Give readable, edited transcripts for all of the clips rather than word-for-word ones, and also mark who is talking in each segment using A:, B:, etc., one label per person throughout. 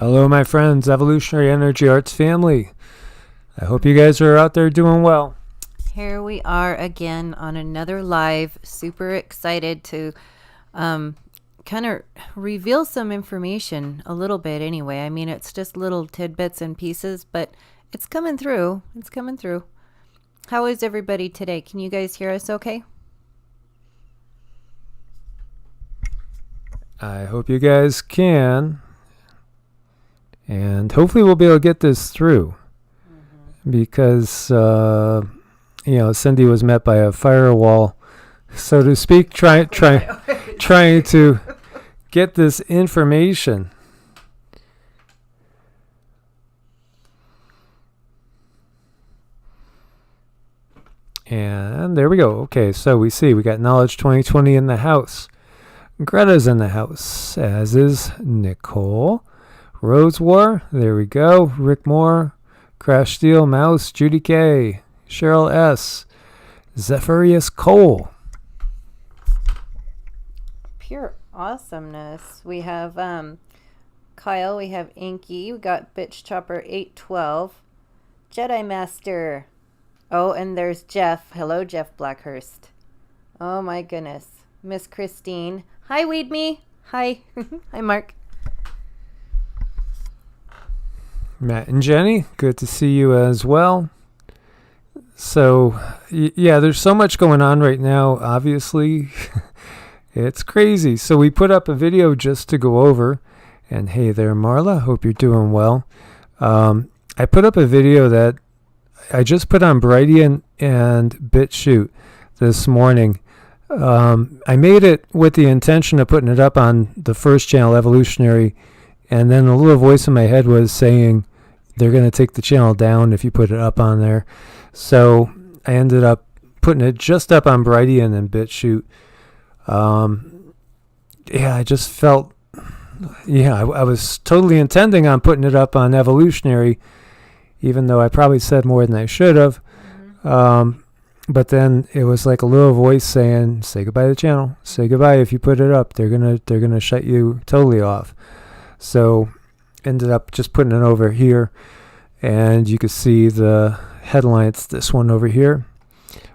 A: Hello, my friends, Evolutionary Energy Arts family. I hope you guys are out there doing well.
B: Here we are again on another live. Super excited to kind of reveal some information a little bit anyway. I mean, it's just little tidbits and pieces, but it's coming through. It's coming through. How is everybody today? Can you guys hear us okay?
A: I hope you guys can. And hopefully we'll be able to get this through. Because, Cindy was met by a firewall, so to speak, trying to get this information. And there we go. Okay, so we got Knowledge 2020 in the house. Greta's in the house, as is Nicole. Rose War, there we go. Rick Moore, Crash Steel, Mouse, Judy K, Cheryl S, Zephyrus Cole.
B: Pure awesomeness. We have Kyle, we have Inky, we got Bitch Chopper 812, Jedi Master. Oh, and there's Jeff. Hello, Jeff Blackhurst. Oh my goodness. Miss Christine. Hi, Weed Me. Hi. Hi, Mark.
A: Matt and Jenny, good to see you as well. So, there's so much going on right now, obviously. It's crazy. So we put up a video just to go over. And hey there, Marla. Hope you're doing well. I put up a video that I just put on Brightian and BitChute this morning. I made it with the intention of putting it up on the first channel, Evolutionary. And then a little voice in my head was saying, they're going to take the channel down if you put it up on there. So I ended up putting it just up on Brightian and BitChute. I just felt, I was totally intending on putting it up on Evolutionary, even though I probably said more than I should have. But then it was like a little voice saying, say goodbye to the channel. Say goodbye if you put it up. They're gonna shut you totally off. So ended up just putting it over here, and you can see the headline. It's this one over here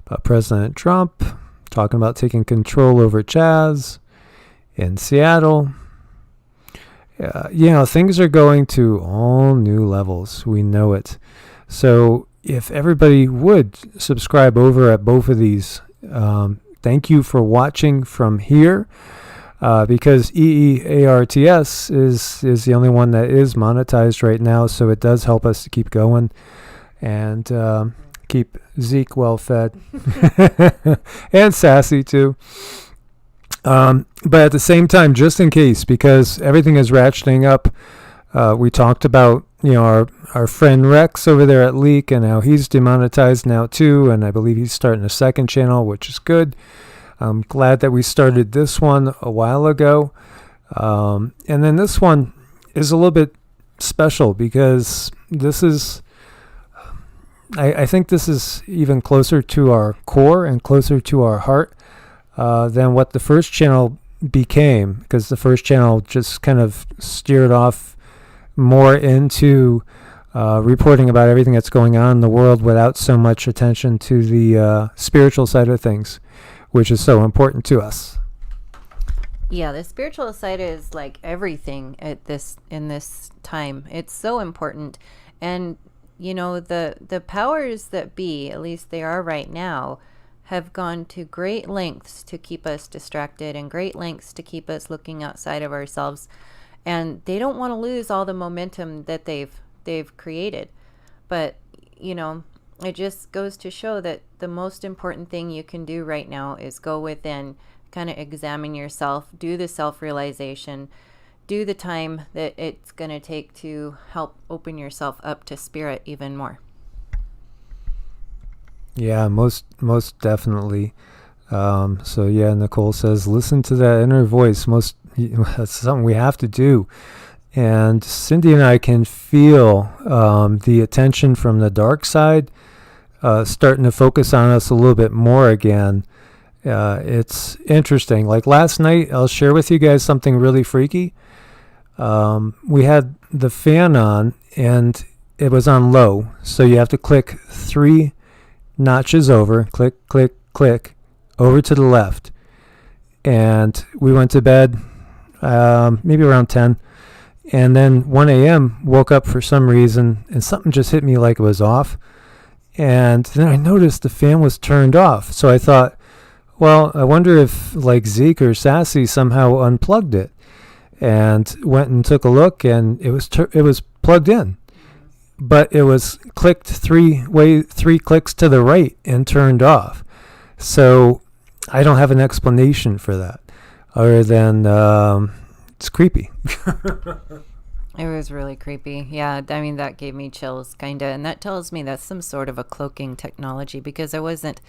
A: about President Trump talking about taking control over Chaz in Seattle. Things are going to all new levels. We know it. So if everybody would subscribe over at both of these, thank you for watching from here. Because EEARTS is the only one that is monetized right now, so it does help us to keep going and keep Zeke well fed and Sassy too. But at the same time, just in case, because everything is ratcheting up, we talked about our friend Rex over there at Leak and how he's demonetized now too, and I believe he's starting a second channel, which is good. I'm glad that we started this one a while ago. And then this one is a little bit special because this is, I think this is even closer to our core and closer to our heart than what the first channel became, because the first channel just kind of steered off more into reporting about everything that's going on in the world without so much attention to the spiritual side of things, which is so important to us.
B: Yeah, the spiritual side is like everything in this time. It's so important. And the powers that be, at least they are right now, have gone to great lengths to keep us distracted and great lengths to keep us looking outside of ourselves. And they don't want to lose all the momentum that they've created. But, it just goes to show that the most important thing you can do right now is go within, kind of examine yourself, do the self-realization, do the time that it's going to take to help open yourself up to spirit even more.
A: Yeah, most definitely. Nicole says, listen to that inner voice. That's something we have to do. And Cindy and I can feel the attention from the dark side starting to focus on us a little bit more again. It's interesting. Like last night, I'll share with you guys something really freaky. we had the fan on and it was on low. So you have to click 3 notches over, click, click, click, over to the left. And we went to bed maybe around 10. And then 1 a.m. woke up for some reason and something just hit me like it was off. And then I noticed the fan was turned off. So I thought, well, I wonder if like Zeke or Sassy somehow unplugged it. And went and took a look, and it was plugged in, but it was clicked 3 clicks to the right and turned off. So I don't have an explanation for that, other than it's creepy.
B: It was really creepy. Yeah, I mean, that gave me chills, kind of, and that tells me that's some sort of a cloaking technology, because I wasn't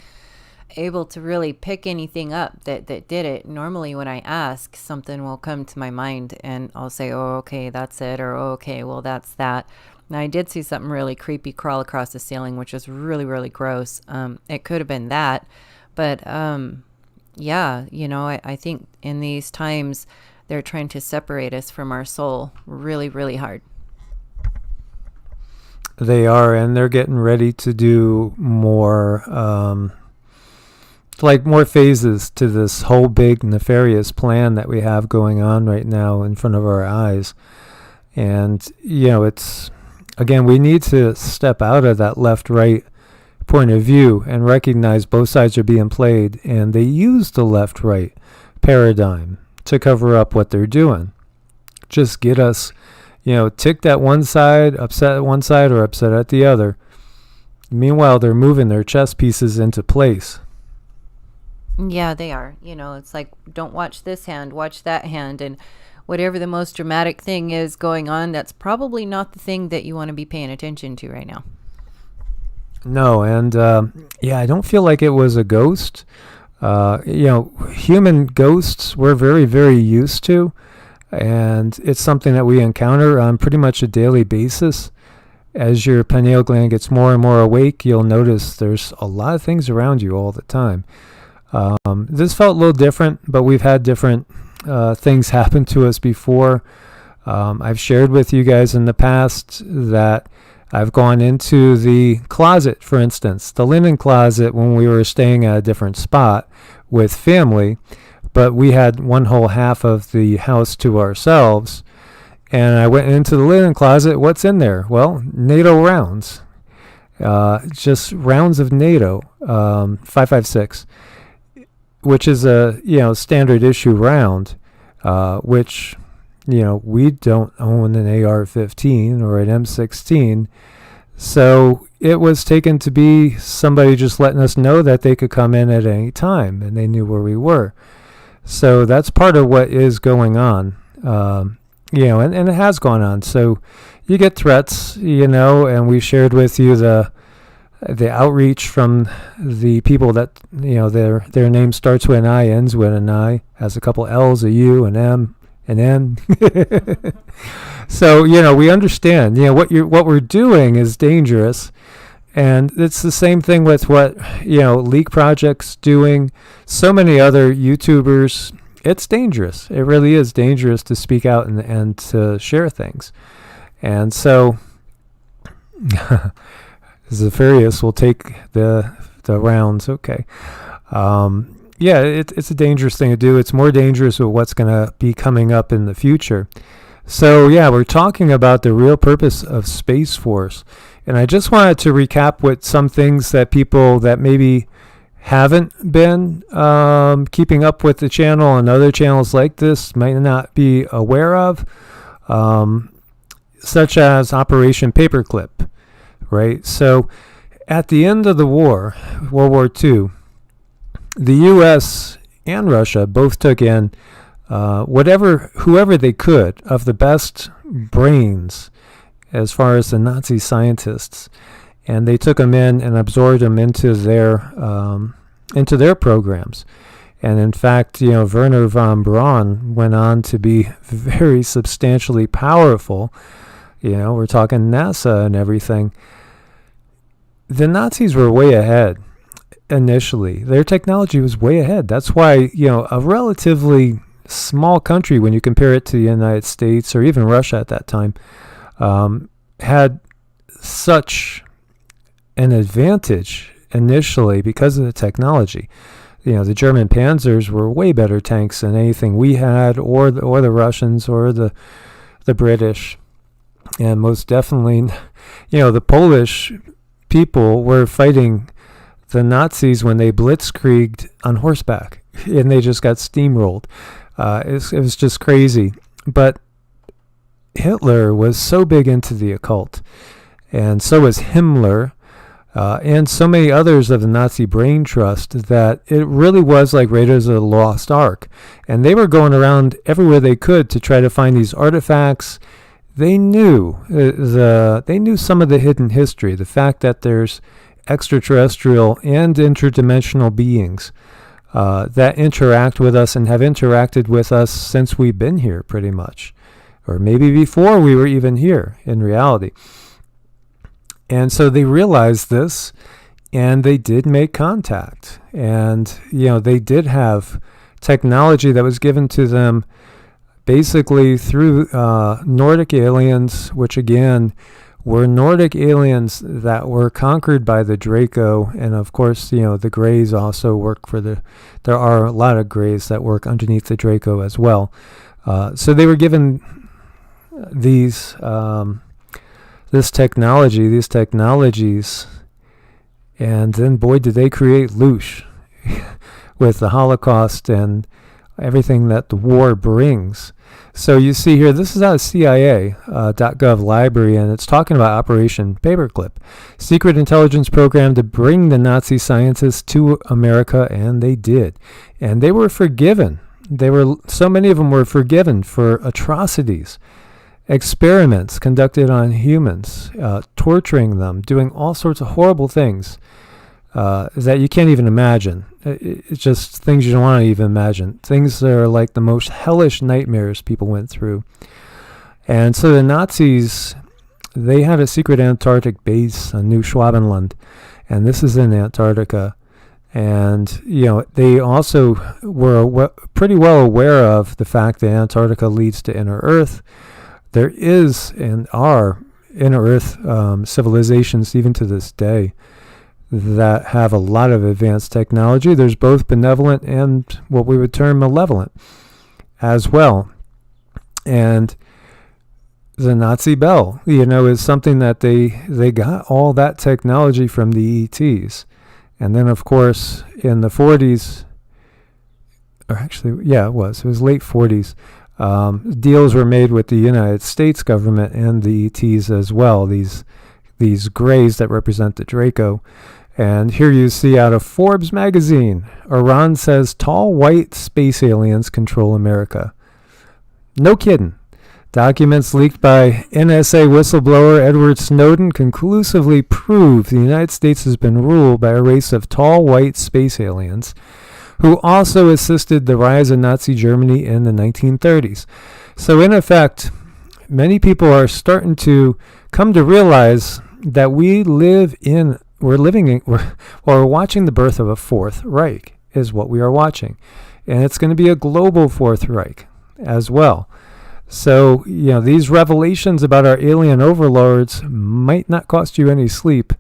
B: able to really pick anything up that did it. Normally when I ask, something will come to my mind and I'll say, oh, okay, that's it, or oh, okay, well, that's that. Now, I did see something really creepy crawl across the ceiling, which was really, really gross. It could have been that, but yeah, you know, I think in these times they're trying to separate us from our soul really, really hard.
A: They are, and they're getting ready to do more more phases to this whole big nefarious plan that we have going on right now in front of our eyes. And, you know, it's, again, we need to step out of that left-right point of view and recognize both sides are being played, and they use the left-right paradigm to cover up what they're doing. Just get us, you know, ticked at one side, upset at one side, or upset at the other. Meanwhile, they're moving their chess pieces into place.
B: Yeah, they are. You know, it's like, don't watch this hand, watch that hand. And whatever the most dramatic thing is going on, that's probably not the thing that you want to be paying attention to right now.
A: No, and yeah, I don't feel like it was a ghost. You know, human ghosts we're very, very used to. And it's something that we encounter on pretty much a daily basis. As your pineal gland gets more and more awake, you'll notice there's a lot of things around you all the time. This felt a little different, but we've had different things happen to us before. I've shared with you guys in the past that I've gone into the closet, for instance, the linen closet, when we were staying at a different spot with family, but we had one whole half of the house to ourselves. And I went into the linen closet. What's in there? Well, NATO rounds, just rounds of NATO, 5.56. Which is a, you know, standard issue round, which, you know, we don't own an AR-15 or an M16. So it was taken to be somebody just letting us know that they could come in at any time, and they knew where we were. So that's part of what is going on, you know, and it has gone on. So you get threats, you know, and we shared with you the outreach from the people that, you know, their name starts with an I, ends with an I, has a couple L's, a U, an M, an N. So, you know, we understand, you know, what we're doing is dangerous. And it's the same thing with what, you know, Leak Project's doing, so many other YouTubers. It's dangerous. It really is dangerous to speak out and to share things. And so Zephyrius will take the rounds. Okay. Yeah, it's a dangerous thing to do. It's more dangerous with what's going to be coming up in the future. So, yeah, we're talking about the real purpose of Space Force. And I just wanted to recap with some things that people that maybe haven't been keeping up with the channel and other channels like this might not be aware of, such as Operation Paperclip. Right, so at the end of the war, World War II, the U.S. and Russia both took in whoever they could of the best brains as far as the Nazi scientists, and they took them in and absorbed them into their programs. And in fact, you know, Verner von Braun went on to be very substantially powerful. You know, we're talking NASA and everything. The Nazis were way ahead initially. Their technology was way ahead. That's why, you know, a relatively small country, when you compare it to the United States or even Russia at that time, had such an advantage initially because of the technology. The German Panzers were way better tanks than anything we had, or the Russians, or the British, and most definitely, the Polish people were fighting the Nazis when they blitzkrieged on horseback, and they just got steamrolled. It was just crazy. But Hitler was so big into the occult, and so was Himmler, and so many others of the Nazi brain trust, that it really was like Raiders of the Lost Ark. And they were going around everywhere they could to try to find these artifacts. They knew some of the hidden history, the fact that there's extraterrestrial and interdimensional beings that interact with us and have interacted with us since we've been here, pretty much, or maybe before we were even here in reality. And so they realized this, and they did make contact. And, they did have technology that was given to them basically through Nordic aliens, which again were Nordic aliens that were conquered by the Draco. And of course, the Greys also work there are a lot of Greys that work underneath the Draco as well. So they were given these these technologies, and then boy did they create loosh with the Holocaust and everything that the war brings. So you see here, this is out of CIA.gov library, and it's talking about Operation Paperclip, secret intelligence program to bring the Nazi scientists to America, and they did. And they were forgiven. So many of them were forgiven for atrocities. Experiments conducted on humans, torturing them, doing all sorts of horrible things that you can't even imagine. It's just things you don't want to even imagine. Things that are like the most hellish nightmares people went through. And so the Nazis, they had a secret Antarctic base on New Schwabenland, and this is in Antarctica. And, they also were pretty well aware of the fact that Antarctica leads to inner Earth. There is and are inner Earth civilizations even to this day that have a lot of advanced technology. There's both benevolent and what we would term malevolent as well. And the Nazi Bell, is something that they got all that technology from the ETs. And then, of course, in the 40s, or actually, it was late 40s, deals were made with the United States government and the ETs as well, these Greys that represent the Draco. And here you see out of Forbes magazine, Iran says tall white space aliens control America. No kidding. Documents leaked by NSA whistleblower Edward Snowden conclusively prove the United States has been ruled by a race of tall white space aliens who also assisted the rise of Nazi Germany in the 1930s. So in effect, many people are starting to come to realize that we're watching the birth of a Fourth Reich is what we are watching. And it's going to be a global Fourth Reich as well. So, these revelations about our alien overlords might not cost you any sleep,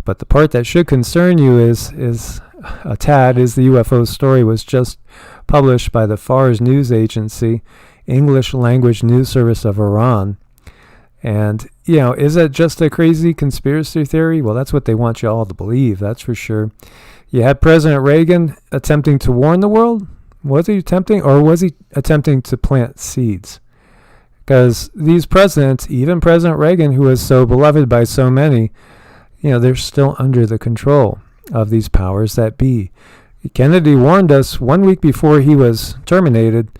A: but the part that should concern you is the UFO story was just published by the Fars news agency, English language news service of Iran. And, is it just a crazy conspiracy theory? Well, that's what they want you all to believe, that's for sure. You had President Reagan attempting to warn the world. Was he attempting, or was he attempting to plant seeds? Because these presidents, even President Reagan, who was so beloved by so many, they're still under the control of these powers that be. Kennedy warned us 1 week before he was terminated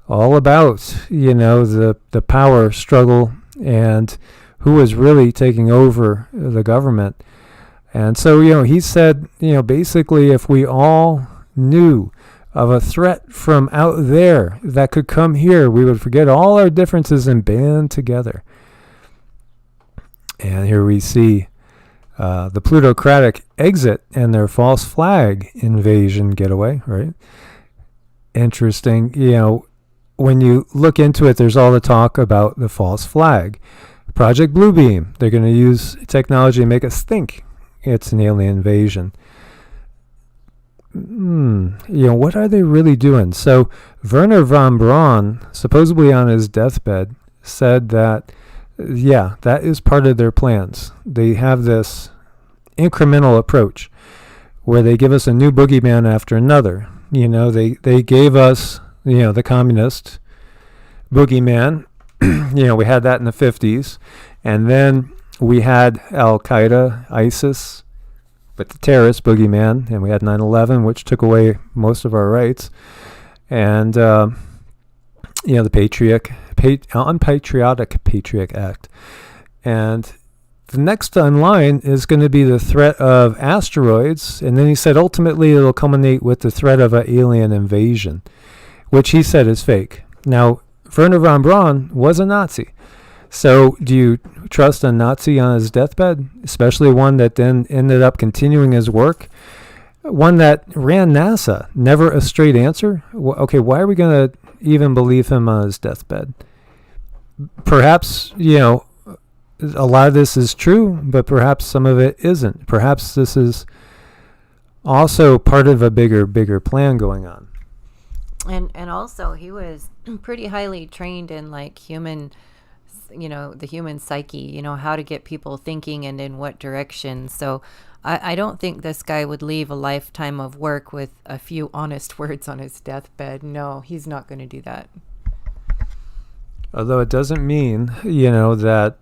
A: all about, the power struggle and who was really taking over the government. And so, he said, basically if we all knew of a threat from out there that could come here, we would forget all our differences and band together. And here we see the plutocratic exit and their false flag invasion getaway, right? Interesting. when you look into it, there's all the talk about the false flag. Project Bluebeam, they're going to use technology to make us think it's an alien invasion. What are they really doing? So Verner von Braun, supposedly on his deathbed, said that, yeah, that is part of their plans. They have this incremental approach where they give us a new boogeyman after another. They gave us, the communist boogeyman. We had that in the 50s. And then we had Al-Qaeda, ISIS, but the terrorist boogeyman. And we had 9/11, which took away most of our rights. And, the Unpatriotic Patriot Act. And the next in line is going to be the threat of asteroids. And then he said ultimately it'll culminate with the threat of an alien invasion, which he said is fake. Now, Verner von Braun was a Nazi. So do you trust a Nazi on his deathbed, especially one that then ended up continuing his work? One that ran NASA, never a straight answer? Okay, why are we going to even believe him on his deathbed? Perhaps, a lot of this is true, but perhaps some of it isn't. Perhaps this is also part of a bigger plan going on.
B: And also he was pretty highly trained in like human, the human psyche, how to get people thinking and in what direction. So I don't think this guy would leave a lifetime of work with a few honest words on his deathbed. No, he's not going to do that.
A: Although it doesn't mean, that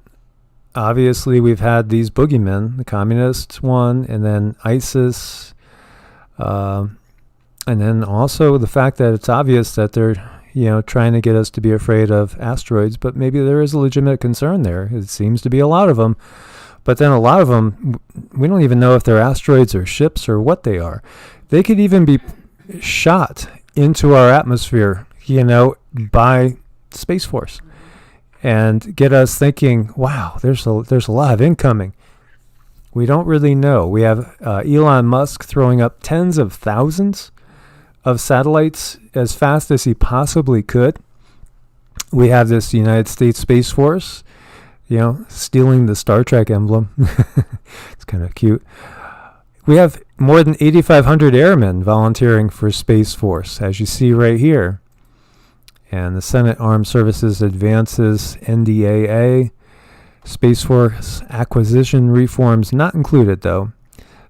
A: obviously we've had these boogeymen, the communists one, and then ISIS, and then also the fact that it's obvious that they're, trying to get us to be afraid of asteroids, but maybe there is a legitimate concern there. It seems to be a lot of them. But then a lot of them, we don't even know if they're asteroids or ships or what they are. They could even be shot into our atmosphere, by Space Force, and get us thinking, wow, there's a lot of incoming. We don't really know. We have Elon Musk throwing up tens of thousands of satellites as fast as he possibly could. We have this United States Space Force, stealing the Star Trek emblem. It's kind of cute. We have more than 8,500 airmen volunteering for Space Force, as you see right here. And the Senate Armed Services Advances NDAA. Space Force acquisition reforms not included, though.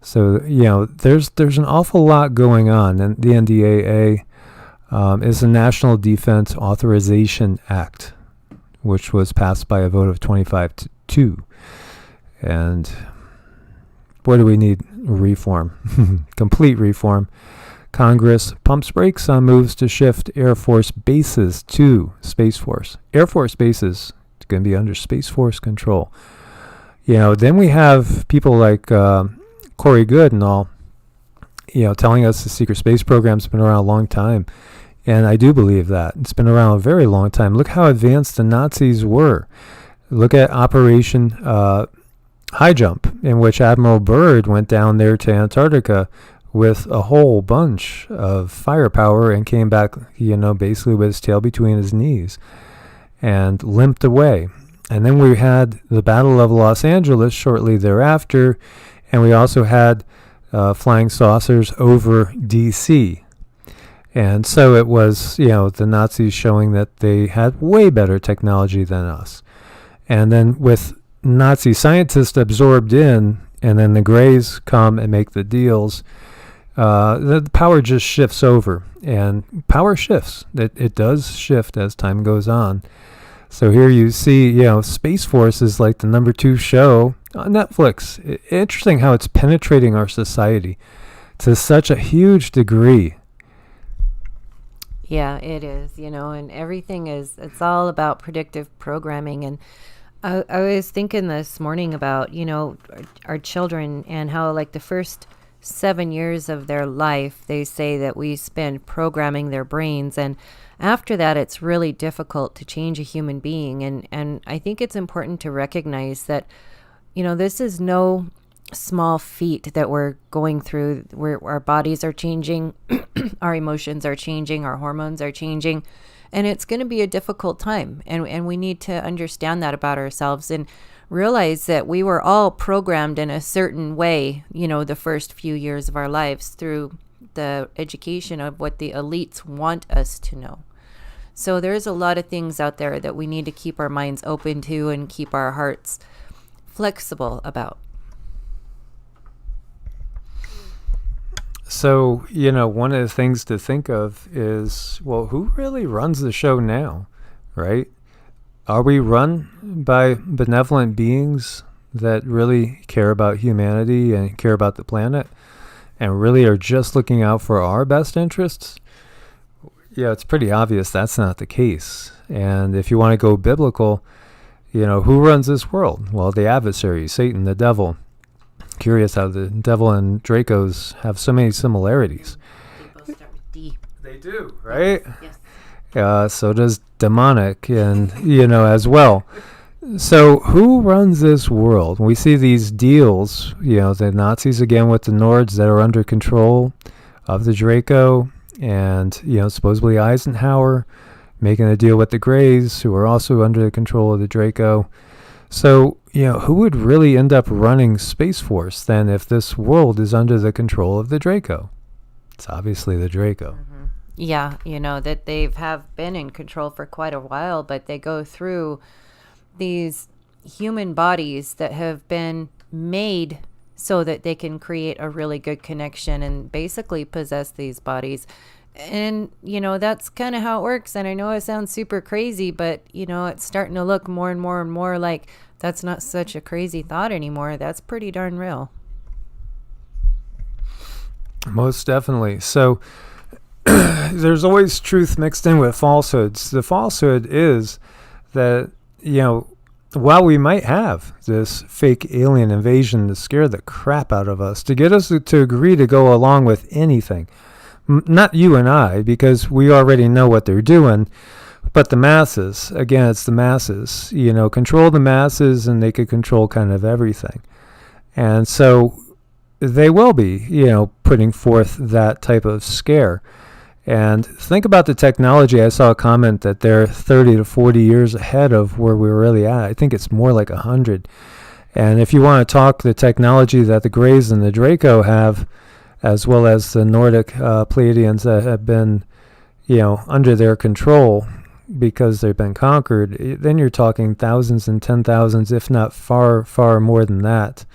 A: So, there's an awful lot going on. And the NDAA is the National Defense Authorization Act, which was passed by a vote of 25-2. And boy, do we need reform. Complete reform. Congress pumps brakes on moves to shift Air Force bases to Space Force. Air Force bases are going to be under Space Force control. Then we have people like Corey Goode and all, telling us the secret space program's been around a long time. And I do believe that. It's been around a very long time. Look how advanced the Nazis were. Look at Operation High Jump, in which Admiral Byrd went down there to Antarctica with a whole bunch of firepower and came back, basically with his tail between his knees and limped away. And then we had the Battle of Los Angeles shortly thereafter, and we also had flying saucers over D.C., and so it was, the Nazis showing that they had way better technology than us. And then with Nazi scientists absorbed in, and then the Greys come and make the deals, the power just shifts over. And power shifts. It does shift as time goes on. So here you see, Space Force is like the number 2 show on Netflix. Interesting how it's penetrating our society to such a huge degree.
B: Yeah, it is, and everything it's all about predictive programming. And I was thinking this morning about, our children and how like the first 7 years of their life, they say that we spend programming their brains. And after that, it's really difficult to change a human being. And I think it's important to recognize that, this is no small feat that we're going through, where our bodies are changing, our emotions are changing, our hormones are changing. And it's going to be a difficult time. And we need to understand that about ourselves and realize that we were all programmed in a certain way, the first few years of our lives through the education of what the elites want us to know. So there's a lot of things out there that we need to keep our minds open to and keep our hearts flexible about.
A: So, one of the things to think of is, well, who really runs the show now, right? Are we run by benevolent beings that really care about humanity and care about the planet and really are just looking out for our best interests? Yeah, it's pretty obvious that's not the case. And if you want to go biblical, who runs this world? Well, the adversary, Satan, the devil. Curious how the devil and Dracos have so many similarities.
B: They both start with D.
A: They do, right?
B: Yes.
A: So does demonic, and as well. So who runs this world? We see these deals, the Nazis again with the Nords that are under control of the Draco, and supposedly Eisenhower making a deal with the Greys, who are also under the control of the Draco. So, who would really end up running Space Force then if this world is under the control of the Draco? It's obviously the Draco.
B: Mm-hmm. Yeah, that they have been in control for quite a while, but they go through these human bodies that have been made so that they can create a really good connection and basically possess these bodies. And, that's kind of how it works. And I know it sounds super crazy, but, it's starting to look more and more and more like that's not such a crazy thought anymore. That's pretty darn real.
A: Most definitely. So there's always truth mixed in with falsehoods. The falsehood is that, while we might have this fake alien invasion to scare the crap out of us, to get us to agree to go along with anything, not you and I, because we already know what they're doing, but the masses, again, it's the masses, control the masses and they could control kind of everything. And so they will be, putting forth that type of scare. And think about the technology. I saw a comment that they're 30 to 40 years ahead of where we're really at. I think it's more like 100. And if you want to talk the technology that the Greys and the Draco have, as well as the Nordic Pleiadians that have been, under their control because they've been conquered, then you're talking thousands and 10,000s, if not far, far more than that.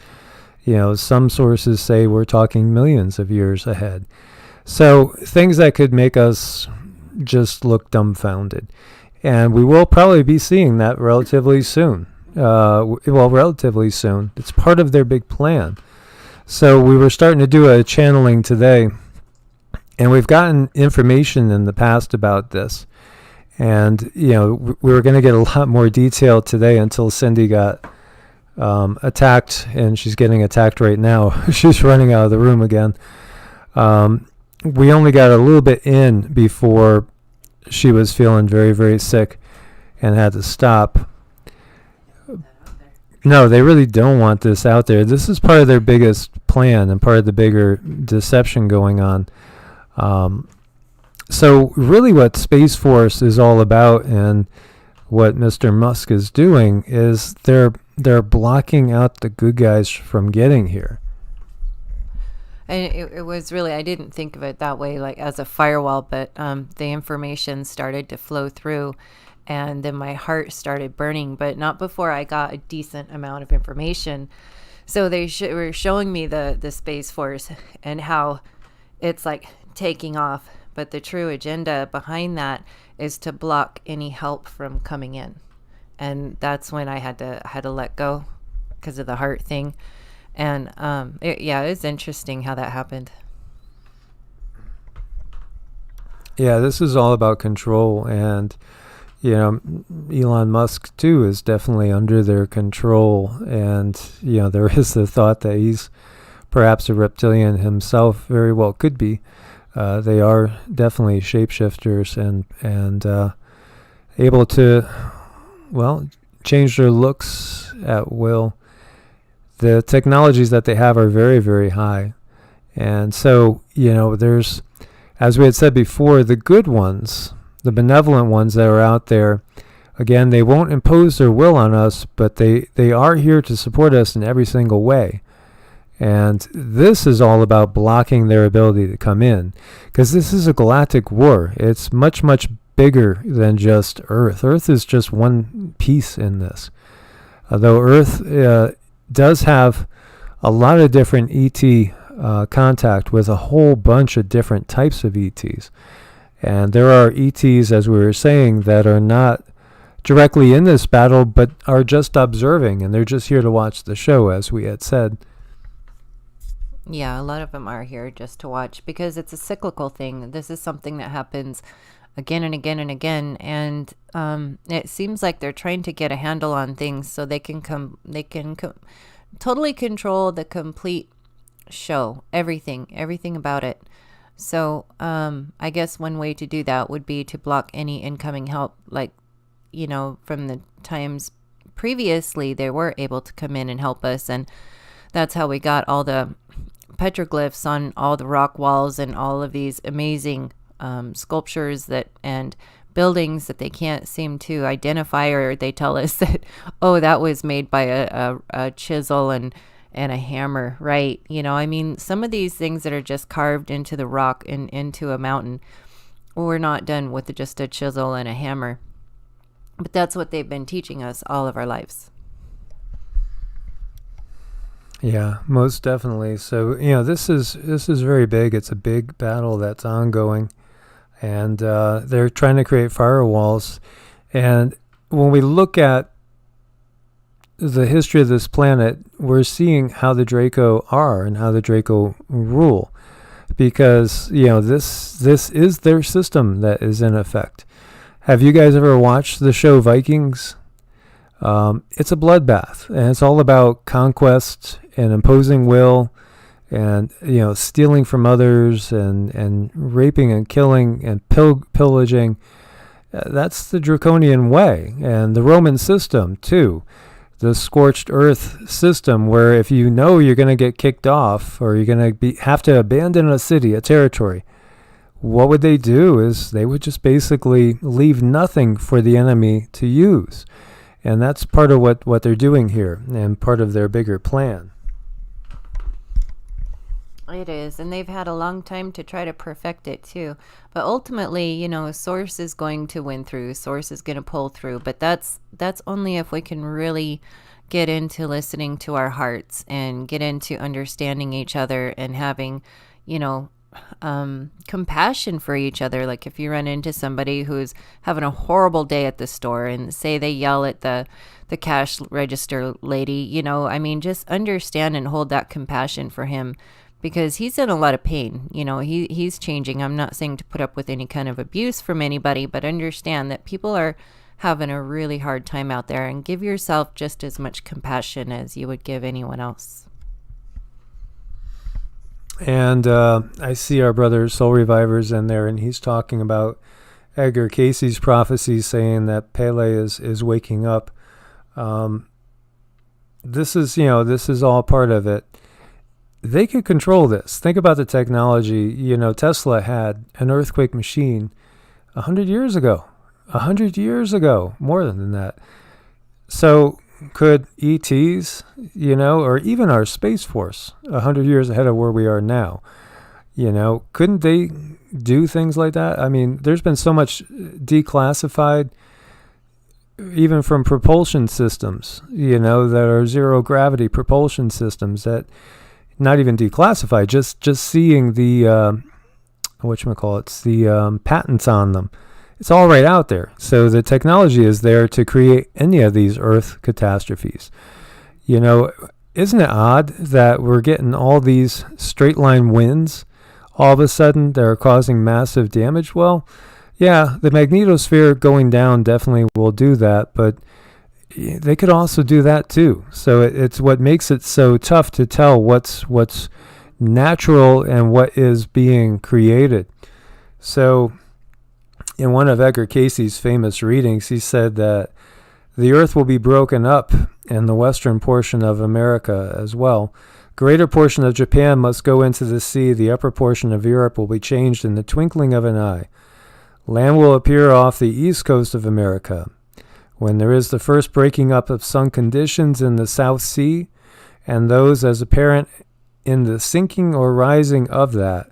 A: Some sources say we're talking millions of years ahead. So things that could make us just look dumbfounded. And we will probably be seeing that relatively soon. Relatively soon. It's part of their big plan. So we were starting to do a channeling today, and we've gotten information in the past about this. And, we were going to get a lot more detail today until Cindy got attacked, and she's getting attacked right now. She's running out of the room again. We only got a little bit in before she was feeling very, very sick and had to stop. No, they really don't want this out there. This is part of their biggest plan and part of the bigger deception going on. So really what Space Force is all about, and what Mr. Musk is doing, is they're blocking out the good guys from getting here.
B: And it was really, I didn't think of it that way, like as a firewall, but the information started to flow through, and then my heart started burning, but not before I got a decent amount of information. So they were showing me the Space Force and how it's like taking off, but the true agenda behind that is to block any help from coming in. And that's when I had to let go because of the heart thing. And it's interesting how that happened.
A: Yeah, this is all about control, and Elon Musk too is definitely under their control, and there is the thought that he's perhaps a reptilian himself. Very well could be. They are definitely shapeshifters and able to, change their looks at will. The technologies that they have are very, very high. And so, there's, as we had said before, the good ones, the benevolent ones that are out there, again, they won't impose their will on us, but they are here to support us in every single way. And this is all about blocking their ability to come in, because this is a galactic war. It's much, much bigger than just Earth. Earth is just one piece in this. Though Earth does have a lot of different ET contact with a whole bunch of different types of ETs. And there are ETs, as we were saying, that are not directly in this battle, but are just observing, and they're just here to watch the show, as we had said.
B: Yeah, a lot of them are here just to watch, because it's a cyclical thing. This is something that happens again and again and again, and it seems like they're trying to get a handle on things so they can totally control the complete show, everything about it. So I guess one way to do that would be to block any incoming help, like, you know, from the times previously they were able to come in and help us, and that's how we got all the petroglyphs on all the rock walls and all of these amazing sculptures and buildings that they can't seem to identify, or they tell us that, oh, that was made by a chisel and a hammer, right? You know, I mean, some of these things that are just carved into the rock and into a mountain were not done with just a chisel and a hammer. But that's what they've been teaching us all of our lives.
A: Yeah, most definitely. So, you know, this is very big. It's a big battle that's ongoing, and they're trying to create firewalls. And when we look at the history of this planet, we're seeing how the Draco are and how the Draco rule, because, you know, this is their system that is in effect. Have you guys ever watched the show Vikings? It's a bloodbath, and it's all about conquest and imposing will, and, you know, stealing from others, and raping and killing and pillaging. That's the draconian way, and the Roman system too, the scorched earth system, where if you know you're going to get kicked off, or you're going to have to abandon a city, a territory, what would they do is they would just basically leave nothing for the enemy to use. And that's part of what they're doing here, and part of their bigger plan.
B: It is, and they've had a long time to try to perfect it too. But ultimately, you know, Source is going to win through. Source is going to pull through. But that's only if we can really get into listening to our hearts and get into understanding each other and having, you know, compassion for each other. Like if you run into somebody who's having a horrible day at the store and say they yell at the cash register lady, you know, I mean, just understand and hold that compassion for him, because he's in a lot of pain. You know, he's changing. I'm not saying to put up with any kind of abuse from anybody, but understand that people are having a really hard time out there, and give yourself just as much compassion as you would give anyone else.
A: And I see our brother Soul Reviver's in there, and he's talking about Edgar Casey's prophecy saying that Pele is waking up. This is all part of it. They could control this. Think about the technology. You know, Tesla had an earthquake machine 100 years ago. 100 years ago, more than that. So could ETs, you know, or even our Space Force 100 years ahead of where we are now, you know, couldn't they do things like that? I mean, there's been so much declassified, even from propulsion systems, you know, that are zero gravity propulsion systems, that not even declassified, just seeing the the patents on them. It's all right out there. So the technology is there to create any of these Earth catastrophes. You know, isn't it odd that we're getting all these straight line winds all of a sudden that are causing massive damage? Well, yeah, the magnetosphere going down definitely will do that, but they could also do that too. So it's what makes it so tough to tell what's natural and what is being created. So in one of Edgar Casey's famous readings, he said that the earth will be broken up in the western portion of America as well. Greater portion of Japan must go into the sea. The upper portion of Europe will be changed in the twinkling of an eye. Land will appear off the east coast of America. When there is the first breaking up of sun conditions in the South Sea, and those as apparent in the sinking or rising of that,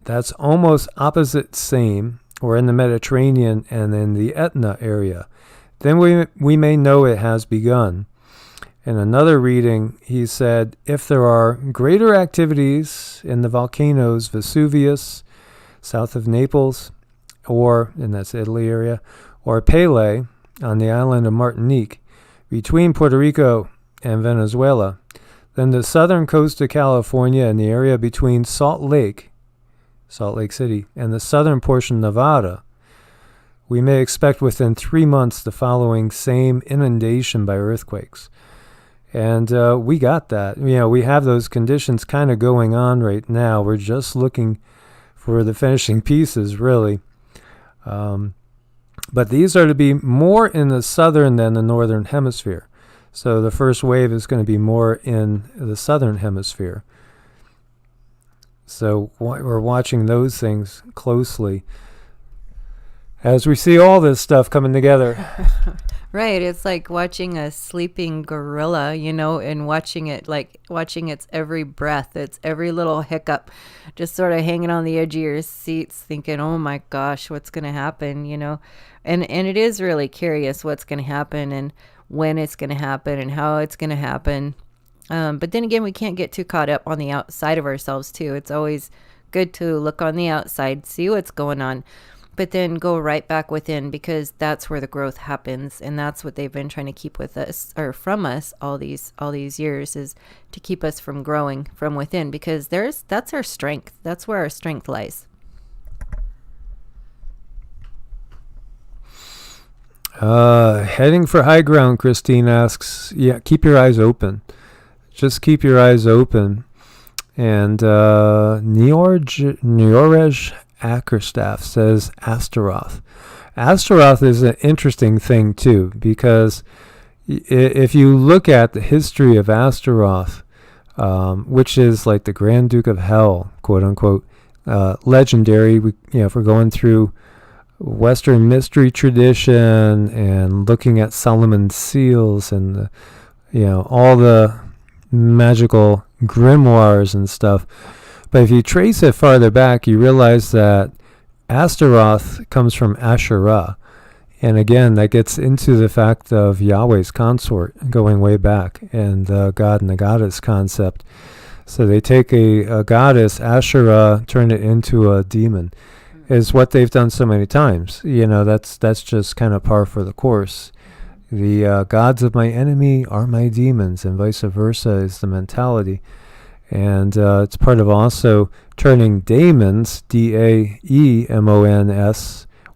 A: that's almost opposite same, or in the Mediterranean and in the Etna area, then we may know it has begun. In another reading, he said, if there are greater activities in the volcanoes Vesuvius, south of Naples, or, and that's Italy area, or Pele on the island of Martinique, between Puerto Rico and Venezuela, then the southern coast of California and the area between Salt Lake City, and the southern portion of Nevada, we may expect within 3 months the following same inundation by earthquakes. And we got that. We have those conditions kind of going on right now. We're just looking for the finishing pieces, really. But these are to be more in the southern than the northern hemisphere. So the first wave is going to be more in the southern hemisphere. So we're watching those things closely as we see all this stuff coming together.
B: Right. It's like watching a sleeping gorilla, and watching its every breath, its every little hiccup, just sort of hanging on the edge of your seats thinking, oh my gosh, what's going to happen, And it is really curious what's going to happen and when it's going to happen and how it's going to happen. But then again, we can't get too caught up on the outside of ourselves too. It's always good to look on the outside, see what's going on, but then go right back within, because that's where the growth happens. And that's what they've been trying to keep with us, or from us, all these years, is to keep us from growing from within, because that's our strength. That's where our strength lies.
A: Heading for high ground, Christine asks, keep your eyes open. Just keep your eyes open. And Neorej Ackerstaff says Astaroth. Astaroth is an interesting thing too, because if you look at the history of Astaroth, which is like the Grand Duke of Hell, quote unquote, legendary. If we're going through Western mystery tradition and looking at Solomon's seals and all the magical grimoires and stuff. But if you trace it farther back, you realize that Astaroth comes from Asherah. And again, that gets into the fact of Yahweh's consort going way back, and the god and the goddess concept. So they take a goddess, Asherah, turn it into a demon, is what they've done so many times. That's just kind of par for the course. The gods of my enemy are my demons, and vice versa is the mentality. And it's part of also turning daemons, Daemons,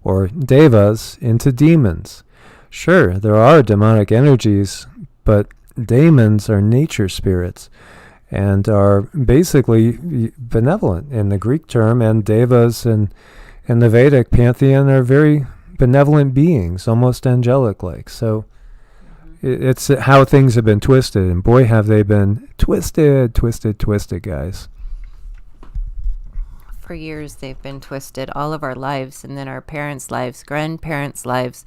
A: or devas, into demons. Sure, there are demonic energies, but daemons are nature spirits and are basically benevolent in the Greek term, and devas in the Vedic pantheon are very benevolent beings, almost angelic-like. So it's how things have been twisted, and boy, have they been twisted, guys.
B: For years, they've been twisted, all of our lives, and then our parents' lives, grandparents' lives.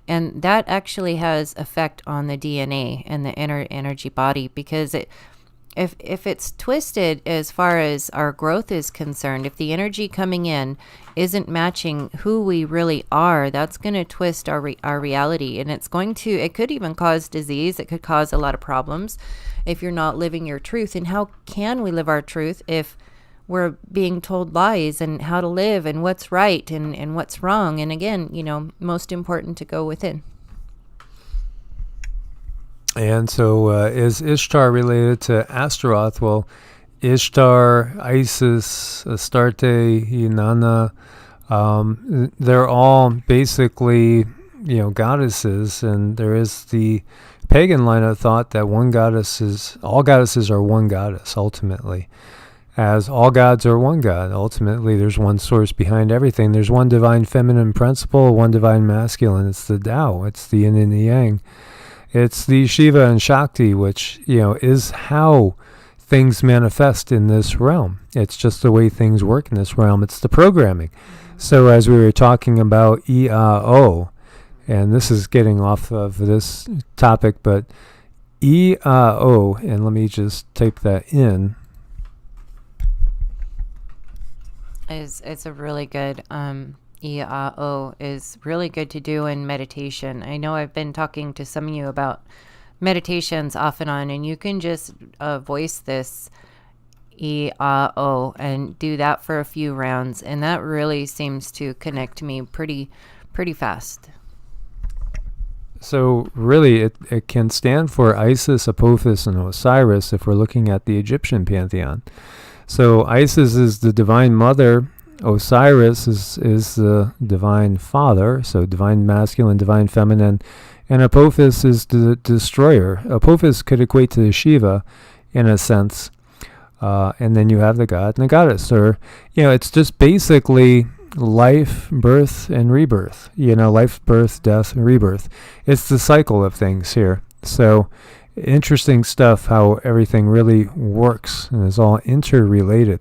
B: And that actually has effect on the DNA and the inner energy body, because if it's twisted as far as our growth is concerned, if the energy coming in isn't matching who we really are, that's going to twist our reality. And it could even cause disease. It could cause a lot of problems if you're not living your truth. And how can we live our truth if we're being told lies and how to live and what's right and what's wrong? And again, most important to go within.
A: And so is Ishtar related to Astaroth? Well, Ishtar, Isis, Astarte, Inanna, they're all basically, goddesses. And there is the pagan line of thought that all goddesses are one goddess, ultimately. As all gods are one god. Ultimately, there's one source behind everything. There's one divine feminine principle, one divine masculine. It's the Tao. It's the yin and the yang. It's the Shiva and Shakti, which, is how things manifest in this realm. It's just the way things work in this realm. It's the programming. So as we were talking about ERO, and this is getting off of this topic, but ERO, and let me just type that in.
B: It's a really good ERO is really good to do in meditation. I know I've been talking to some of you about meditations off and on, and you can just voice this ERO and do that for a few rounds, and that really seems to connect me pretty fast.
A: So really, it can stand for Isis, Apophis, and Osiris if we're looking at the Egyptian pantheon. So Isis is the divine mother, Osiris is the divine father, so divine masculine, divine feminine, and Apophis is the destroyer. Apophis could equate to Shiva in a sense. And then you have the god and the goddess, or, it's just basically life, birth, and rebirth. Life, birth, death, and rebirth. It's the cycle of things here. So interesting stuff how everything really works and is all interrelated.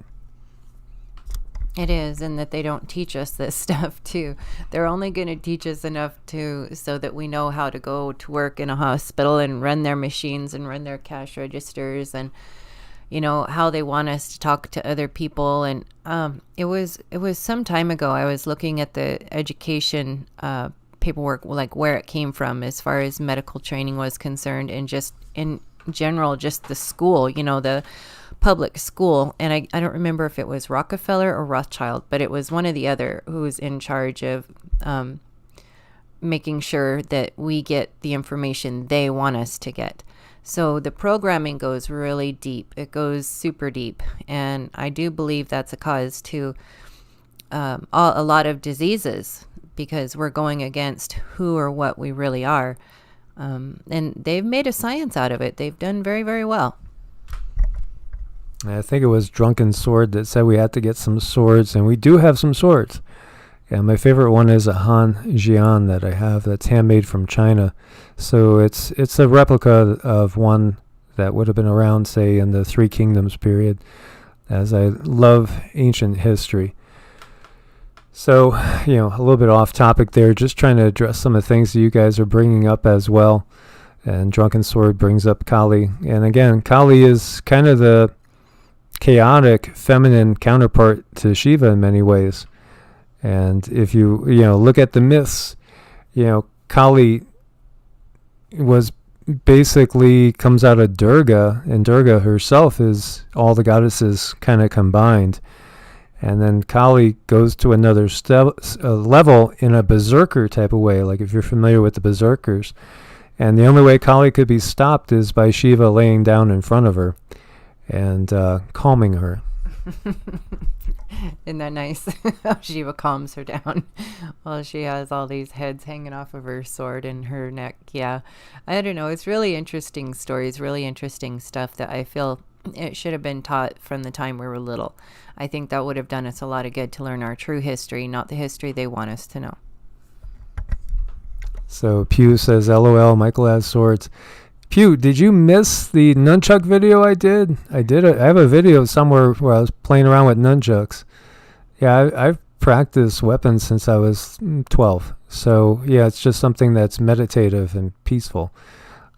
B: It is, and that they don't teach us this stuff too. They're only going to teach us enough so that we know how to go to work in a hospital and run their machines and run their cash registers, and how they want us to talk to other people. And it was some time ago, I was looking at the education paperwork, like where it came from as far as medical training was concerned, and just in general, just the school, the public school. And I don't remember if it was Rockefeller or Rothschild, but it was one or the other who was in charge of making sure that we get the information they want us to get. So the programming goes really deep. It goes super deep. And I do believe that's a cause to a lot of diseases, because we're going against who or what we really are. And they've made a science out of it. They've done very, very well.
A: I think it was Drunken Sword that said we had to get some swords, and we do have some swords. And my favorite one is a Han Jian that I have that's handmade from China. So it's a replica of one that would have been around, say, in the Three Kingdoms period, as I love ancient history. So, a little bit off topic there, just trying to address some of the things that you guys are bringing up as well. And Drunken Sword brings up Kali. And again, Kali is kind of the chaotic feminine counterpart to Shiva in many ways. And if you look at the myths, Kali was basically comes out of Durga, and Durga herself is all the goddesses kind of combined. And then Kali goes to another level in a berserker type of way, like if you're familiar with the berserkers. And the only way Kali could be stopped is by Shiva laying down in front of her and calming her.
B: Isn't that nice? How Shiva calms her down while she has all these heads hanging off of her sword and her neck. Yeah, I don't know. It's really interesting stories, really interesting stuff that I feel it should have been taught from the time we were little. I think that would have done us a lot of good to learn our true history, not the history they want us to know.
A: So Pew says, LOL, Michael has swords. Pew, did you miss the nunchuck video I did? I have a video somewhere where I was playing around with nunchucks. Yeah, I've practiced weapons since I was 12. So, yeah, it's just something that's meditative and peaceful.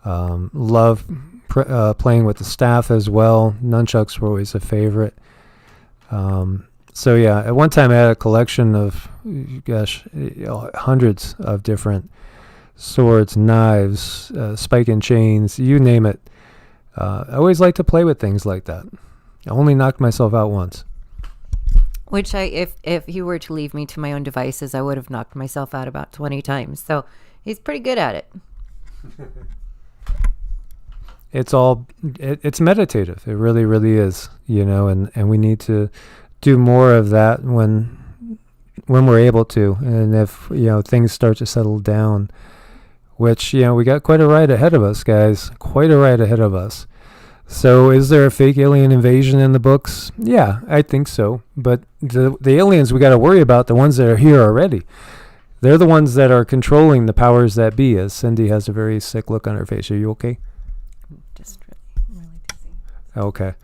A: Love playing with the staff as well. Nunchucks were always a favorite. So, yeah, at one time I had a collection of, hundreds of different swords, knives, spike and chains, you name it. I always like to play with things like that. I only knocked myself out once.
B: Which if you were to leave me to my own devices, I would have knocked myself out about 20 times. So he's pretty good at it.
A: It's meditative. It really, really is, and we need to do more of that when we're able to. And if, things start to settle down, which, we got quite a ride ahead of us, guys. Quite a ride ahead of us. So is there a fake alien invasion in the books? Yeah, I think so. But the aliens we got to worry about, the ones that are here already. They're the ones that are controlling the powers that be, as Cindy has a very sick look on her face. Are you okay?
B: Just really dizzy.
A: Okay.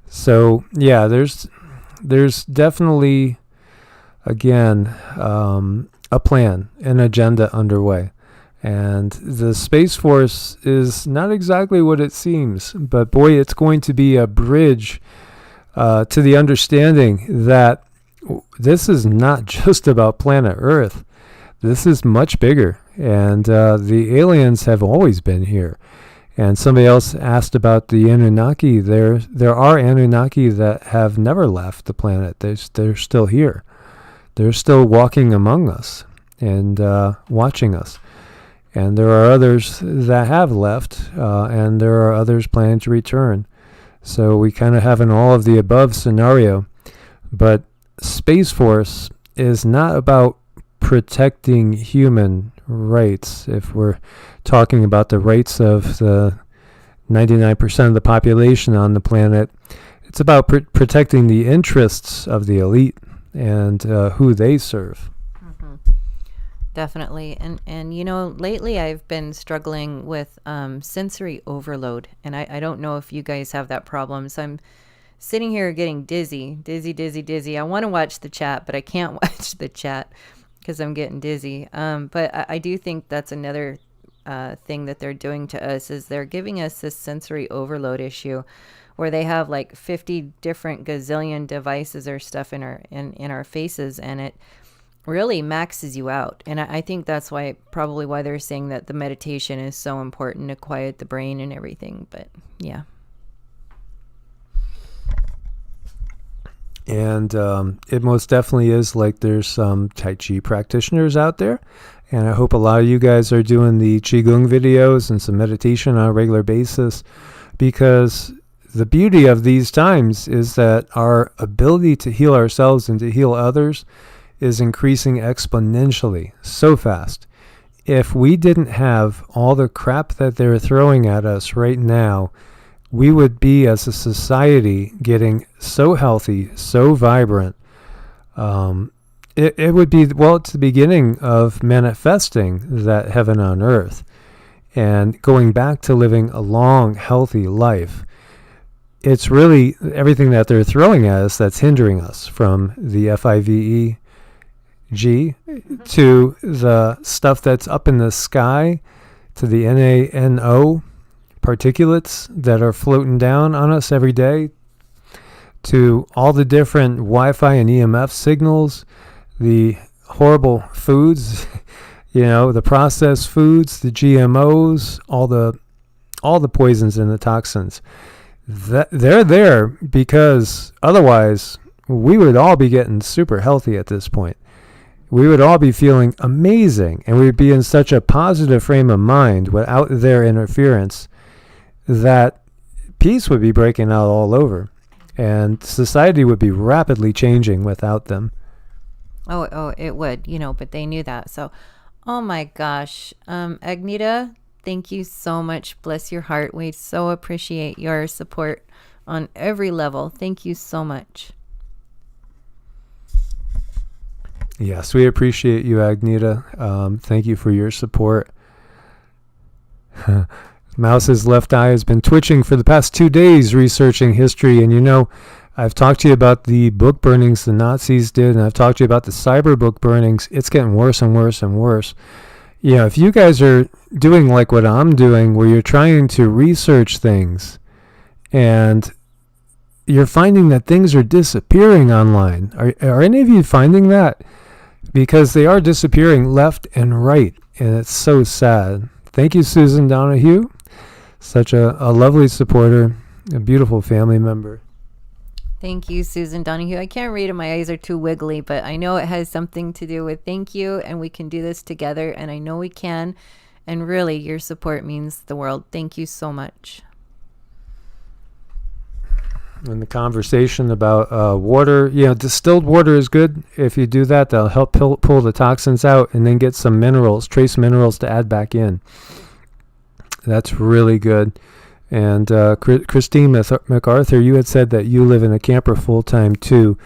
A: So, yeah, there's definitely again, a plan, an agenda underway. And the Space Force is not exactly what it seems, but boy, it's going to be a bridge to the understanding that this is not just about planet Earth. This is much bigger, and the aliens have always been here. And somebody else asked about the Anunnaki. There are Anunnaki that have never left the planet. They're still here. They're still walking among us and watching us. And there are others that have left, and there are others planning to return. So we kind of have an all of the above scenario. But Space Force is not about protecting human rights. If we're talking about the rights of the 99% of the population on the planet, it's about protecting the interests of the elite and who they serve.
B: Definitely. And lately I've been struggling with sensory overload. And I don't know if you guys have that problem. So I'm sitting here getting dizzy. I want to watch the chat, but I can't watch the chat because I'm getting dizzy. But I do think that's another thing that they're doing to us, is they're giving us this sensory overload issue where they have like 50 different gazillion devices or stuff in our faces, and it really maxes you out. And I think that's probably why they're saying that the meditation is so important to quiet the brain and everything. But yeah.
A: And it most definitely is. Like, there's some Tai Chi practitioners out there, and I hope a lot of you guys are doing the QiGong videos and some meditation on a regular basis, because the beauty of these times is that our ability to heal ourselves and to heal others is increasing exponentially so fast. If we didn't have all the crap that they're throwing at us right now, we would be, as a society, getting so healthy, so vibrant. It would be, well, it's the beginning of manifesting that heaven on earth and going back to living a long, healthy life. It's really everything that they're throwing at us that's hindering us, from the FIVEG to the stuff that's up in the sky, to the NaNO particulates that are floating down on us every day, to all the different Wi-Fi and EMF signals, the horrible foods, the processed foods, the GMOs, all the poisons and the toxins. They're there because otherwise we would all be getting super healthy at this point. We would all be feeling amazing, and we'd be in such a positive frame of mind without their interference that peace would be breaking out all over, and society would be rapidly changing without them.
B: Oh, it would, but they knew that. So, oh my gosh. Agneta, thank you so much. Bless your heart. We so appreciate your support on every level. Thank you so much.
A: Yes, we appreciate you, Agneta. Thank you for your support. Mouse's left eye has been twitching for the past 2 days researching history. And I've talked to you about the book burnings the Nazis did, and I've talked to you about the cyber book burnings. It's getting worse and worse and worse. If you guys are doing like what I'm doing, where you're trying to research things and you're finding that things are disappearing online, are any of you finding that? Because they are disappearing left and right, and it's so sad. Thank you, Susan Donahue. Such a lovely supporter, a beautiful family member.
B: Thank you, Susan Donahue. I can't read it. My eyes are too wiggly, but I know it has something to do with thank you, and we can do this together, and I know we can. And really, your support means the world. Thank you so much.
A: And the conversation about water, distilled water is good. If you do that, that'll help pull the toxins out, and then get some minerals, trace minerals to add back in. That's really good. And Christine MacArthur, you had said that you live in a camper full-time too.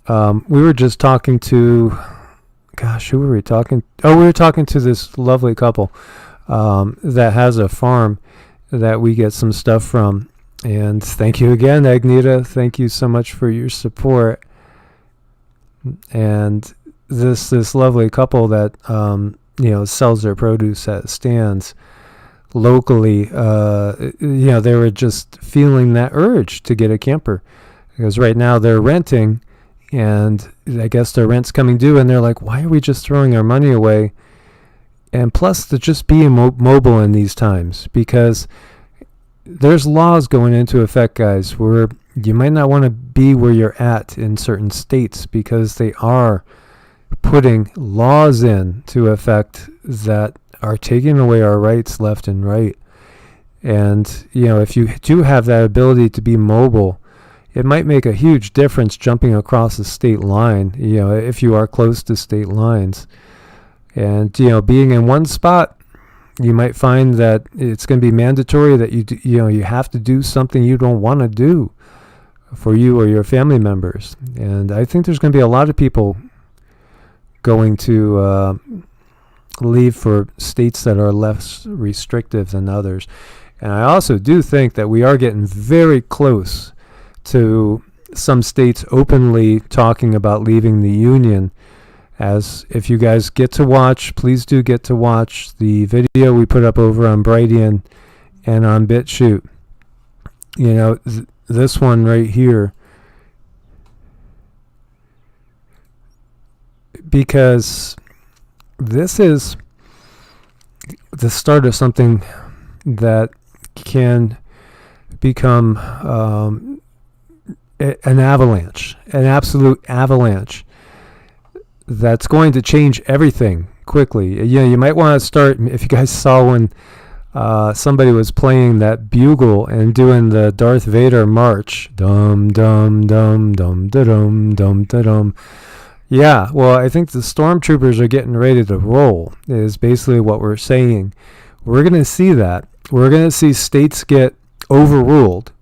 A: We were just talking to, who were we talking? Oh, we were talking to this lovely couple that has a farm that we get some stuff from. And thank you again, Agneta. Thank you so much for your support. and this lovely couple that sells their produce at stands locally, they were just feeling that urge to get a camper, because right now they're renting, and I guess their rent's coming due, and they're like, why are we just throwing our money away? And plus, to just be mobile in these times, because there's laws going into effect, guys, where you might not want to be where you're at in certain states, because they are putting laws into effect that are taking away our rights left and right. And, if you do have that ability to be mobile, it might make a huge difference jumping across the state line, if you are close to state lines. And, being in one spot, you might find that it's going to be mandatory that you have to do something you don't want to do for you or your family members. And I think there's going to be a lot of people going to leave for states that are less restrictive than others. And I also do think that we are getting very close to some states openly talking about leaving the union. As if you guys get to watch, please do get to watch the video we put up over on Brightian and on BitChute. This one right here, because this is the start of something that can become an avalanche, an absolute avalanche, that's going to change everything quickly. You might want to start, if you guys saw when somebody was playing that bugle and doing the Darth Vader march, dum dum dum dum da dum dum da dum. Yeah, well, I think the stormtroopers are getting ready to roll, is basically what we're saying. We're going to see that. We're going to see states get overruled,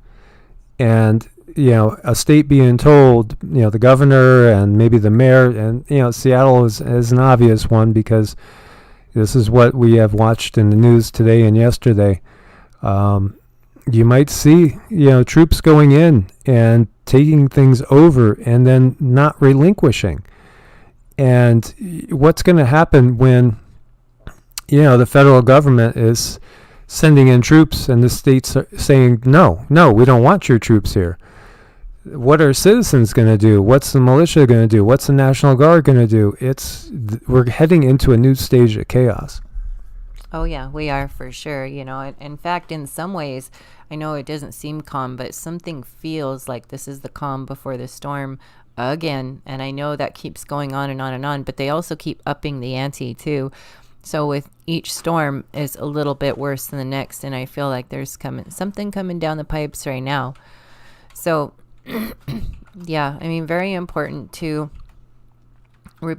A: and a state being told, the governor and maybe the mayor, and Seattle is an obvious one, because this is what we have watched in the news today and yesterday. You might see troops going in and taking things over and then not relinquishing. And what's going to happen when the federal government is sending in troops and the states are saying, no, we don't want your troops here? What are citizens going to do? What's the militia going to do? What's the National Guard going to do? We're heading into a new stage of chaos.
B: Oh, yeah, we are, for sure. In fact, in some ways, I know it doesn't seem calm, but something feels like this is the calm before the storm again. And I know that keeps going on and on and on, but they also keep upping the ante too. So with each storm is a little bit worse than the next. And I feel like there's something coming down the pipes right now. So yeah, very important to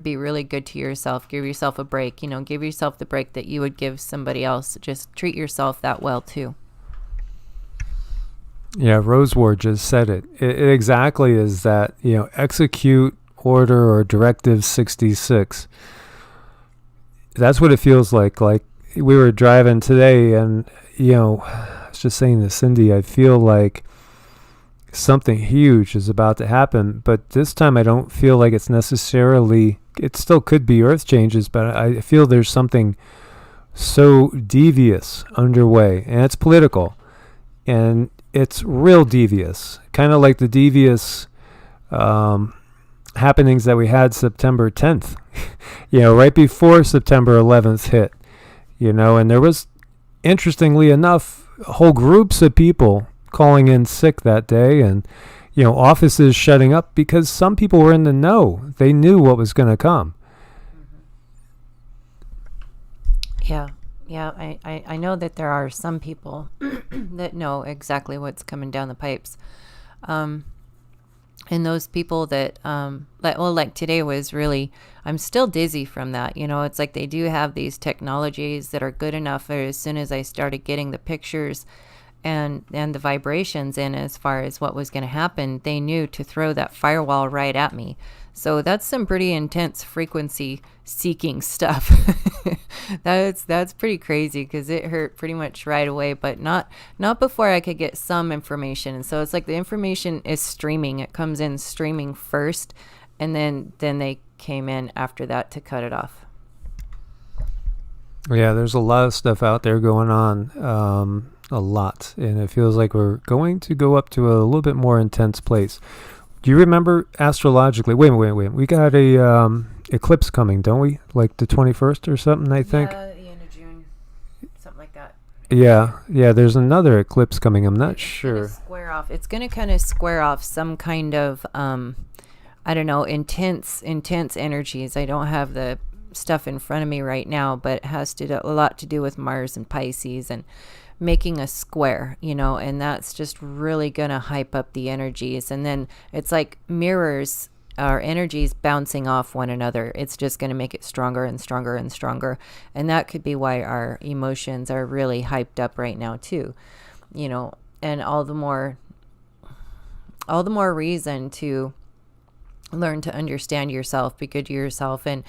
B: be really good to yourself. Give yourself a break, give yourself the break that you would give somebody else. Just treat yourself that well too.
A: Yeah, Roseward just said it. It exactly is that, execute order or directive 66. That's what it feels like. Like we were driving today and, I was just saying to Cindy, I feel like something huge is about to happen, but this time I don't feel like it's necessarily, it still could be earth changes, but I feel there's something so devious underway, and it's political, and it's real devious, kind of like the devious happenings that we had September 10th, right before September 11th hit, and there was, interestingly enough, whole groups of people calling in sick that day, and offices shutting up because some people were in the know. They knew what was going to come.
B: Yeah, I know that there are some people that know exactly what's coming down the pipes, and those people that like today was really, I'm still dizzy from that. It's like they do have these technologies that are good enough. As soon as I started getting the pictures and the vibrations in as far as what was going to happen, they knew to throw that firewall right at me. So that's some pretty intense frequency seeking stuff. That's pretty crazy, because it hurt pretty much right away, but not before I could get some information. And so it's like the information is streaming. It comes in streaming first, and then they came in after that to cut it off.
A: Yeah, there's a lot of stuff out there going on, a lot, and it feels like we're going to go up to a little bit more intense place. Do you remember astrologically? Wait. We got a eclipse coming, don't we? Like the 21st or something, I think.
B: Yeah, the end of June, something like that.
A: Yeah. There's another eclipse coming. I'm not sure.
B: It's going to kind of square off some kind of, I don't know, intense energies. I don't have the stuff in front of me right now, but it has a lot to do with Mars and Pisces and making a square, and that's just really going to hype up the energies. And then it's like mirrors, our energies bouncing off one another. It's just going to make it stronger and stronger and stronger. And that could be why our emotions are really hyped up right now too, and all the more reason to learn to understand yourself, be good to yourself, and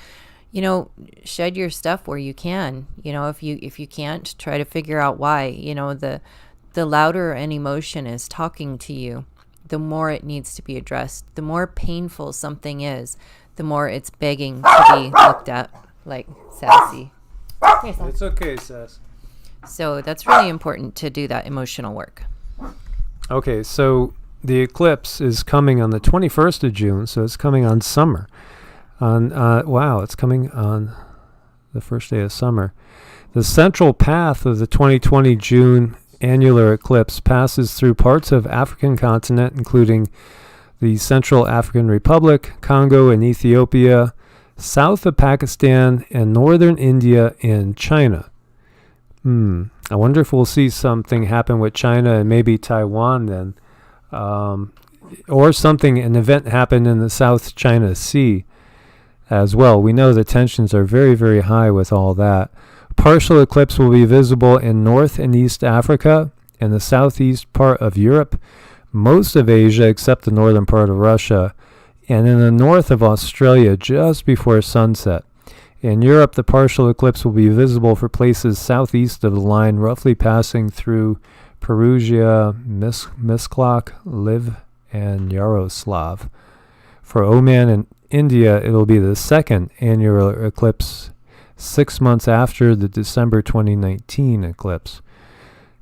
B: shed your stuff where you can. If you can't, try to figure out why. The louder an emotion is talking to you, the more it needs to be addressed. The more painful something is, the more it's begging to be looked at like sassy.
A: It's okay, Sass.
B: So that's really important to do that emotional work.
A: Okay, so the eclipse is coming on the 21st of June, so it's coming on summer. It's coming on the first day of summer. The central path of the 2020 June annular eclipse passes through parts of African continent, including the Central African Republic, Congo and Ethiopia, south of Pakistan, and northern India and China. I wonder if we'll see something happen with China and maybe Taiwan then. Or an event happen in the South China Sea as well. We know the tensions are very, very high with all that. Partial eclipse will be visible in North and East Africa and the southeast part of Europe, most of Asia except the northern part of Russia, and in the north of Australia just before sunset. In Europe, the partial eclipse will be visible for places southeast of the line, roughly passing through Perugia, Misklok, Liv, and Yaroslav. For Oman and India, it'll be the second annular eclipse 6 months after the December 2019 eclipse.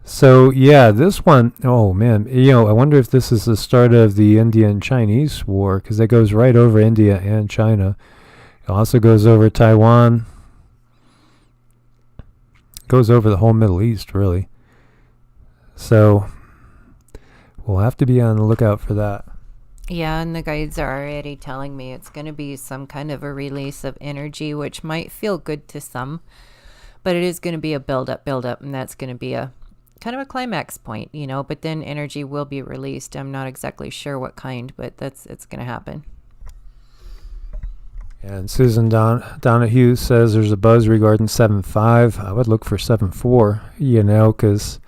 A: So yeah, this one, oh man, I wonder if this is the start of the Indian-Chinese war, because it goes right over India and China. It also goes over Taiwan. Goes over the whole Middle East, really. So we'll have to be on the lookout for that.
B: Yeah, and the guides are already telling me it's going to be some kind of a release of energy, which might feel good to some, but it is going to be a build up, and that's going to be a kind of a climax point, but then energy will be released. I'm not exactly sure what kind, but it's going to happen.
A: And Susan Donahue says there's a buzz regarding 7.5. I would look for 7.4, because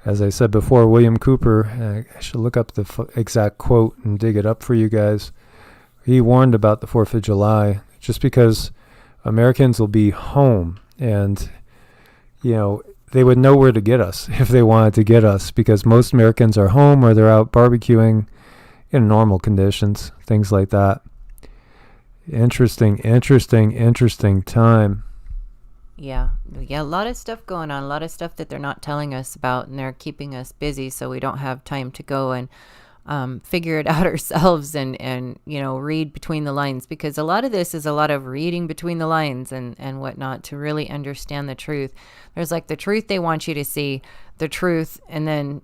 A: as I said before, William Cooper, I should look up the exact quote and dig it up for you guys. He warned about the 4th of July just because Americans will be home and, they would know where to get us if they wanted to get us, because most Americans are home or they're out barbecuing in normal conditions, things like that. Interesting time.
B: Yeah, a lot of stuff going on, a lot of stuff that they're not telling us about, and they're keeping us busy so we don't have time to go and figure it out ourselves and read between the lines, because a lot of this is a lot of reading between the lines and whatnot to really understand the truth. There's like the truth they want you to see, the truth, and then,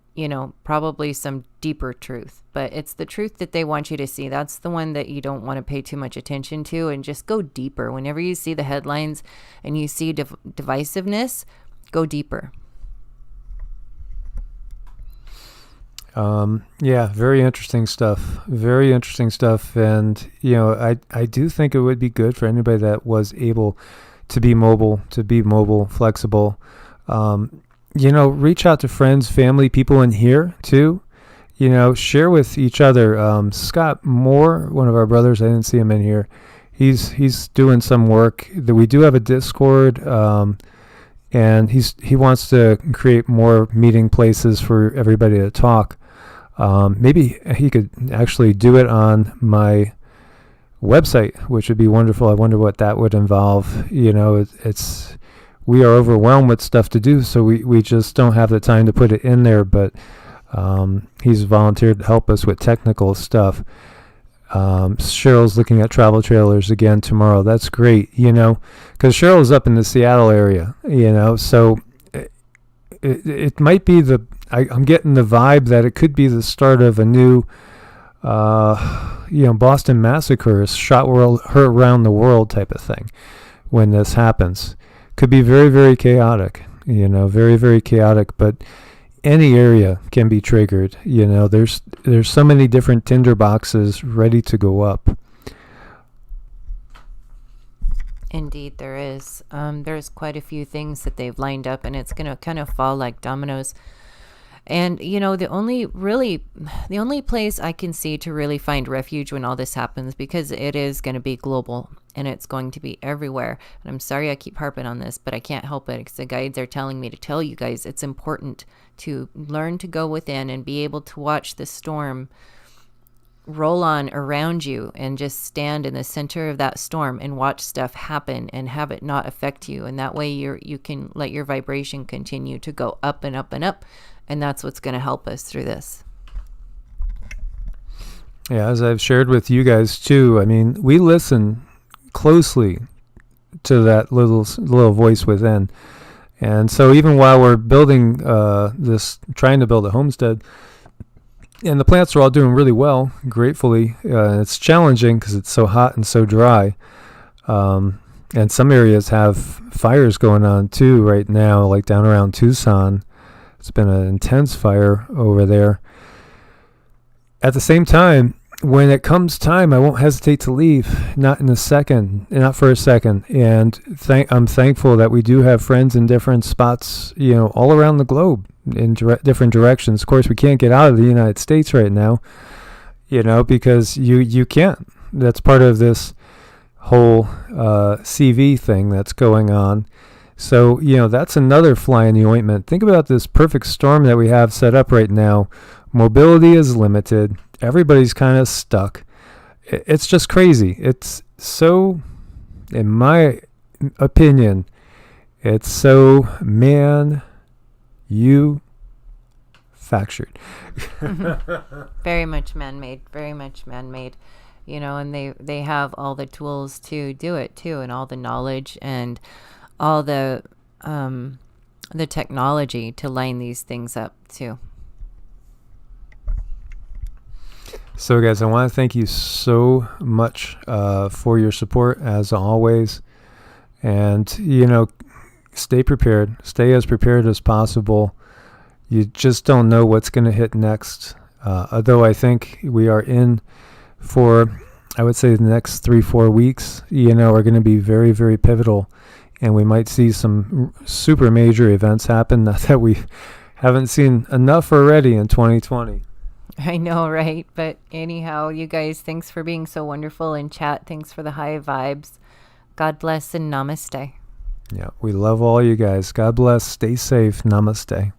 B: probably some deeper truth. But it's the truth that they want you to see. That's the one that you don't want to pay too much attention to, and just go deeper. Whenever you see the headlines and you see divisiveness, go deeper.
A: Very interesting stuff. And, I do think it would be good for anybody that was able to be mobile, flexible. Reach out to friends, family, people in here too. Share with each other. Scott Moore, one of our brothers, I didn't see him in here. He's doing some work. We do have a Discord, and he wants to create more meeting places for everybody to talk. Maybe he could actually do it on my website, which would be wonderful. I wonder what that would involve. It's we are overwhelmed with stuff to do, so we just don't have the time to put it in there. But he's volunteered to help us with technical stuff. Cheryl's looking at travel trailers again tomorrow. That's great, because Cheryl's up in the Seattle area, so it might be I'm getting the vibe that it could be the start of a new, Boston Massacre, shot her around the world type of thing when this happens. Could be very, very chaotic, very, very chaotic, but any area can be triggered. There's so many different tinder boxes ready to go up.
B: Indeed, there is. There's quite a few things that they've lined up, and it's going to kind of fall like dominoes. And, the only place I can see to really find refuge when all this happens, because it is going to be global and it's going to be everywhere. And I'm sorry I keep harping on this, but I can't help it because the guides are telling me to tell you guys it's important to learn to go within and be able to watch the storm roll on around you and just stand in the center of that storm and watch stuff happen and have it not affect you. And that way you can let your vibration continue to go up and up and up. And that's what's going to help us through this.
A: Yeah, as I've shared with you guys too, we listen closely to that little voice within. And so even while we're building trying to build a homestead, and the plants are all doing really well, gratefully, it's challenging because it's so hot and so dry. And some areas have fires going on too right now, like down around Tucson. It's been an intense fire over there. At the same time, when it comes time, I won't hesitate to leave, not for a second. And I'm thankful that we do have friends in different spots, all around the globe in different directions. Of course, we can't get out of the United States right now, because you can't. That's part of this whole CV thing that's going on. So, that's another fly in the ointment. Think about this perfect storm that we have set up right now. Mobility is limited. Everybody's kind of stuck. It's just crazy. It's so, in my opinion, it's so manufactured.
B: Very much man-made. Very much man-made. And they have all the tools to do it too, and all the knowledge and all the technology to line these things up too.
A: So guys, I want to thank you so much for your support as always. And, stay prepared. Stay as prepared as possible. You just don't know what's going to hit next. Although I think we are in for, I would say, the next 3-4 weeks, are going to be very, very pivotal. And we might see some super major events happen. Not that we haven't seen enough already in 2020.
B: I know, right? But anyhow, you guys, thanks for being so wonderful in chat. Thanks for the high vibes. God bless and namaste.
A: Yeah, we love all you guys. God bless. Stay safe. Namaste.